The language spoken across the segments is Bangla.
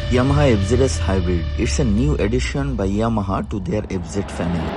Yamaha FZS Hybrid. It's a new addition by Yamaha to their FZ family.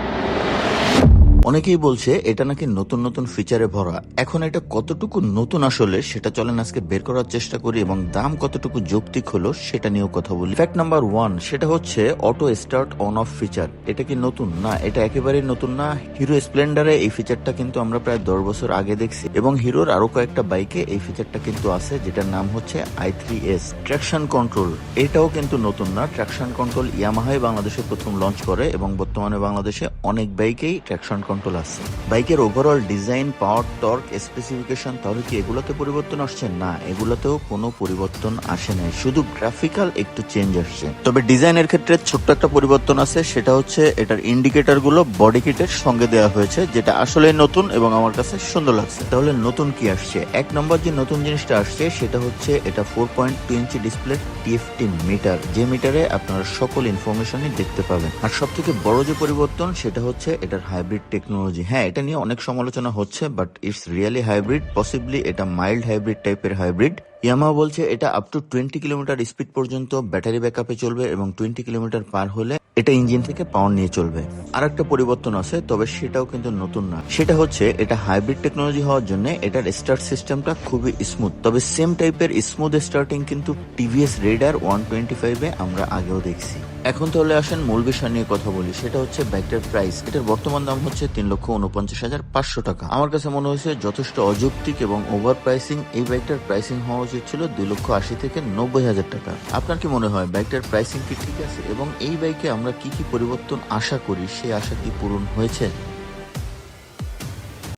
অনেকেই বলছে এটা নাকি নতুন নতুন ফিচারে ভরা। এখন এটা কতটুকু নতুন আসলে সেটা চলেন আজকে বের করার চেষ্টা করি এবং দাম কতটুকু যৌক্তিক হলো সেটা নিয়েও কথা বলি। ফ্যাক্ট নাম্বার 1, সেটা হচ্ছে auto start on of feature. এটা কি নতুন? না, এটা একেবারেই নতুন না। হিরো স্প্লেন্ডারে এই ফিচারটা কিন্তু আমরা প্রায় 10 বছর আগে দেখছি এবং হিরোর আরো কয়েকটা বাইকে এই ফিচারটা কিন্তু আছে, যেটার নাম হচ্ছে i3S ট্র্যাকশন কন্ট্রোল। এটাও কিন্তু নতুন না। ট্র্যাকশন কন্ট্রোল ইয়ামাহাই বাংলাদেশে প্রথম লঞ্চ করে এবং বর্তমানে বাংলাদেশে অনেক বাইকেই ট্র্যাকশন কন্ট্রোল আছে। বাইকের ওভারঅল ডিজাইন, পাওয়ার, টর্ক, স্পেসিফিকেশন, তাহলে কি এগুলোতে পরিবর্তন আসছে? না, এগুলোতেও কোনো পরিবর্তন আসে নাই, শুধু গ্রাফিক্যাল একটু চেঞ্জ আসছে। তবে ডিজাইনের ক্ষেত্রে ছোট্ট একটা পরিবর্তন আছে, সেটা হচ্ছে এটার ইন্ডিকেটর গুলো বডি কিটের সঙ্গে দেওয়া হয়েছে, যেটা আসলে নতুন এবং আমার কাছে সুন্দর লাগছে। তাহলে নতুন কি আসছে? এক নম্বর যে নতুন জিনিসটা আসছে সেটা হচ্ছে এটা 4.2 ইঞ্চি ডিসপ্লে TFT মিটার, যে মিটারে আপনারা সকল ইনফরমেশনই দেখতে পাবেন। আর সব থেকে বড় যে পরিবর্তন সেটা হচ্ছে এটার হাইব্রিড টেকনোলজি। হ্যাঁ, এটা নিয়ে অনেক সমালোচনা হচ্ছে, but it's really hybrid. Possibly এটা মাইল্ড হাইব্রিড টাইপের হাইব্রিড। ইয়ামাহা বলছে এটা আপ টু 20 কিলোমিটার স্পিড পর্যন্ত ব্যাটারি ব্যাকআপে চলবে এবং 20 কিলোমিটার পার হলে এটা ইঞ্জিন থেকে পাওয়ার নিয়ে চলবে। আর একটা পরিবর্তন আছে, তবে সেটাও কিন্তু নতুন না। সেটা হচ্ছে এটা হাইব্রিড টেকনোলজি হওয়ার জন্য এটার স্টার্ট সিস্টেমটা খুবই স্মুথ। তবে সেম টাইপের স্মুথ স্টার্টিং কিন্তু টিভিএস রেডার 125 আমরা আগেও দেখছি। এখন তাহলে আসেন মূল বিষয় নিয়ে কথা বলি, সেটা হচ্ছে বাইকটার প্রাইস। এটার বর্তমান দাম হচ্ছে 3,49,500 টাকা। আমার কাছে মনে হয়েছে যথেষ্ট অযৌক্তিক এবং ওভার প্রাইসিং। এই বাইকটার প্রাইসিং হওয়া উচিত ছিল 2,80,000 থেকে 90,000 টাকা। আপনার কি মনে হয় বাইকটার প্রাইসিং কি ঠিক আছে এবং এই বাইকে আমরা কি কি পরিবর্তন আশা করি সেই আশা কি পূরণ হয়েছে?